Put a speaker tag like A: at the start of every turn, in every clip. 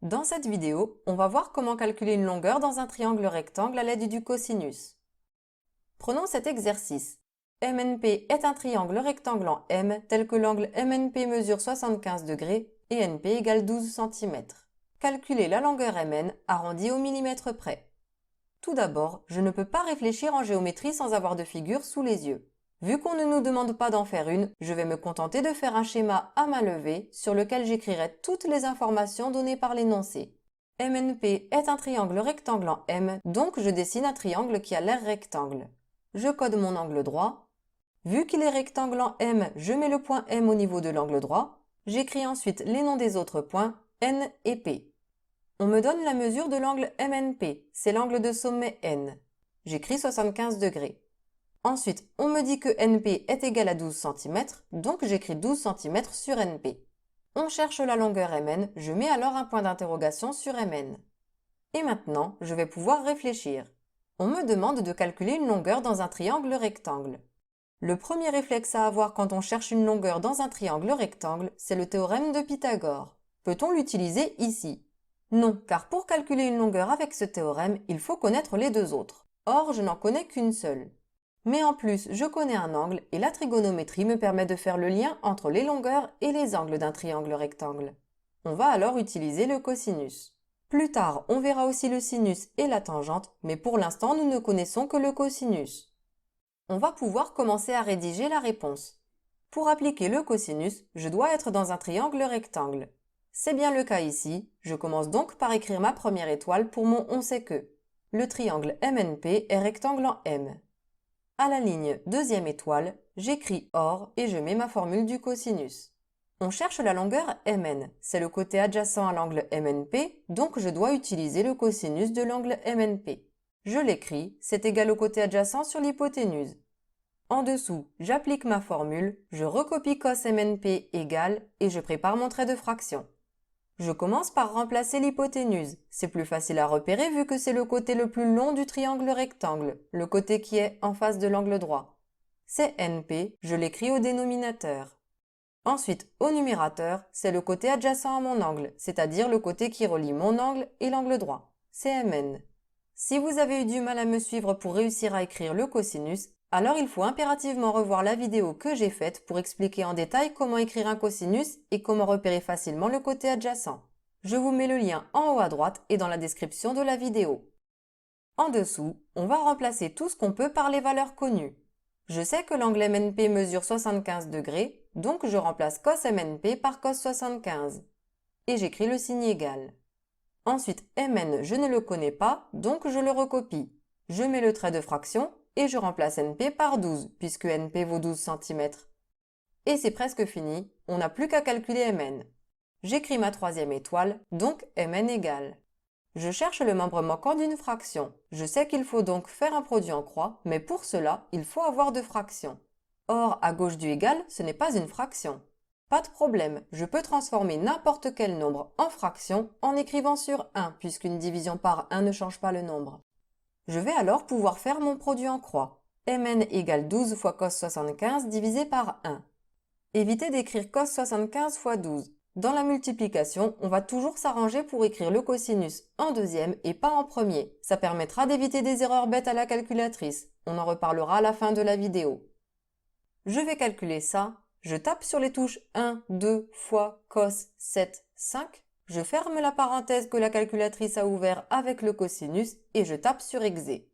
A: Dans cette vidéo, on va voir comment calculer une longueur dans un triangle rectangle à l'aide du cosinus. Prenons cet exercice. MNP est un triangle rectangle en M tel que l'angle MNP mesure 75 degrés et NP égale 12 cm. Calculer la longueur MN arrondie au millimètre près. Tout d'abord, je ne peux pas réfléchir en géométrie sans avoir de figure sous les yeux. Vu qu'on ne nous demande pas d'en faire une, je vais me contenter de faire un schéma à main levée sur lequel j'écrirai toutes les informations données par l'énoncé. MNP est un triangle rectangle en M, donc je dessine un triangle qui a l'air rectangle. Je code mon angle droit. Vu qu'il est rectangle en M, je mets le point M au niveau de l'angle droit. J'écris ensuite les noms des autres points, N et P. On me donne la mesure de l'angle MNP, c'est l'angle de sommet N. J'écris 75 degrés. Ensuite, on me dit que NP est égal à 12 cm, donc j'écris 12 cm sur NP. On cherche la longueur MN, je mets alors un point d'interrogation sur MN. Et maintenant, je vais pouvoir réfléchir. On me demande de calculer une longueur dans un triangle rectangle. Le premier réflexe à avoir quand on cherche une longueur dans un triangle rectangle, c'est le théorème de Pythagore. Peut-on l'utiliser ici? Non, car pour calculer une longueur avec ce théorème, il faut connaître les deux autres. Or, je n'en connais qu'une seule. Mais en plus, je connais un angle et la trigonométrie me permet de faire le lien entre les longueurs et les angles d'un triangle rectangle. On va alors utiliser le cosinus. Plus tard, on verra aussi le sinus et la tangente, mais pour l'instant, nous ne connaissons que le cosinus. On va pouvoir commencer à rédiger la réponse. Pour appliquer le cosinus, je dois être dans un triangle rectangle. C'est bien le cas ici, je commence donc par écrire ma première étoile pour mon on sait que. Le triangle MNP est rectangle en M. À la ligne deuxième étoile, j'écris OR et je mets ma formule du cosinus. On cherche la longueur MN, c'est le côté adjacent à l'angle MNP, donc je dois utiliser le cosinus de l'angle MNP. Je l'écris, c'est égal au côté adjacent sur l'hypoténuse. En dessous, j'applique ma formule, je recopie cos MNP égale et je prépare mon trait de fraction. Je commence par remplacer l'hypoténuse. C'est plus facile à repérer vu que c'est le côté le plus long du triangle rectangle, le côté qui est en face de l'angle droit. C'est NP, je l'écris au dénominateur. Ensuite, au numérateur, c'est le côté adjacent à mon angle, c'est-à-dire le côté qui relie mon angle et l'angle droit. C'est MN. Si vous avez eu du mal à me suivre pour réussir à écrire le cosinus, alors il faut impérativement revoir la vidéo que j'ai faite pour expliquer en détail comment écrire un cosinus et comment repérer facilement le côté adjacent. Je vous mets le lien en haut à droite et dans la description de la vidéo. En dessous, on va remplacer tout ce qu'on peut par les valeurs connues. Je sais que l'angle MNP mesure 75 degrés, donc je remplace cos MNP par cos 75. Et j'écris le signe égal. Ensuite, MN, je ne le connais pas, donc je le recopie. Je mets le trait de fraction et je remplace NP par 12, puisque NP vaut 12 cm. Et c'est presque fini, on n'a plus qu'à calculer MN. J'écris ma troisième étoile, donc MN égale. Je cherche le membre manquant d'une fraction. Je sais qu'il faut donc faire un produit en croix, mais pour cela, il faut avoir deux fractions. Or, à gauche du égal, ce n'est pas une fraction. Pas de problème, je peux transformer n'importe quel nombre en fraction en écrivant sur 1, puisqu'une division par 1 ne change pas le nombre. Je vais alors pouvoir faire mon produit en croix. Mn égale 12 fois cos 75 divisé par 1. Évitez d'écrire cos 75 fois 12. Dans la multiplication, on va toujours s'arranger pour écrire le cosinus en deuxième et pas en premier. Ça permettra d'éviter des erreurs bêtes à la calculatrice. On en reparlera à la fin de la vidéo. Je vais calculer ça. Je tape sur les touches 1, 2 fois cos 7, 5. Je ferme la parenthèse que la calculatrice a ouverte avec le cosinus et je tape sur exé.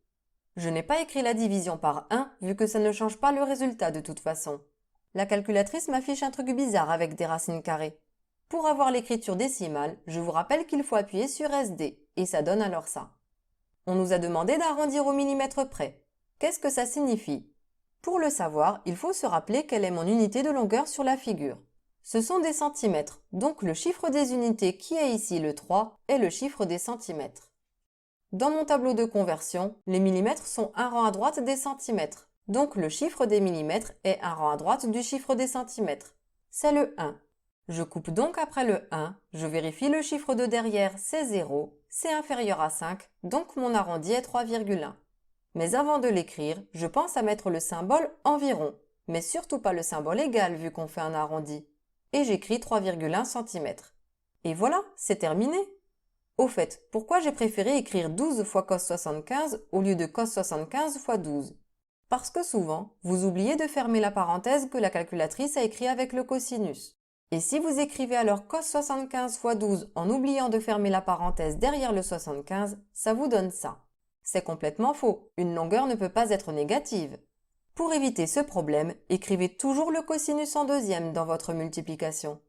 A: Je n'ai pas écrit la division par 1 vu que ça ne change pas le résultat de toute façon. La calculatrice m'affiche un truc bizarre avec des racines carrées. Pour avoir l'écriture décimale, je vous rappelle qu'il faut appuyer sur SD et ça donne alors ça. On nous a demandé d'arrondir au millimètre près. Qu'est-ce que ça signifie? Pour le savoir, il faut se rappeler quelle est mon unité de longueur sur la figure. Ce sont des centimètres, donc le chiffre des unités qui est ici le 3 est le chiffre des centimètres. Dans mon tableau de conversion, les millimètres sont un rang à droite des centimètres, donc le chiffre des millimètres est un rang à droite du chiffre des centimètres. C'est le 1. Je coupe donc après le 1, je vérifie le chiffre de derrière, c'est 0, c'est inférieur à 5, donc mon arrondi est 3,1. Mais avant de l'écrire, je pense à mettre le symbole environ, mais surtout pas le symbole égal vu qu'on fait un arrondi. Et j'écris 3,1 cm. Et voilà, c'est terminé. Au fait, pourquoi j'ai préféré écrire 12 fois cos 75 au lieu de cos 75 fois 12? Parce que souvent, vous oubliez de fermer la parenthèse que la calculatrice a écrit avec le cosinus. Et si vous écrivez alors cos 75 fois 12 en oubliant de fermer la parenthèse derrière le 75, ça vous donne ça. C'est complètement faux, une longueur ne peut pas être négative. Pour éviter ce problème, écrivez toujours le cosinus en deuxième dans votre multiplication.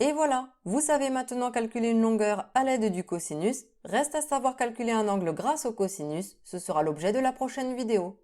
A: Et voilà, vous savez maintenant calculer une longueur à l'aide du cosinus. Reste à savoir calculer un angle grâce au cosinus, ce sera l'objet de la prochaine vidéo.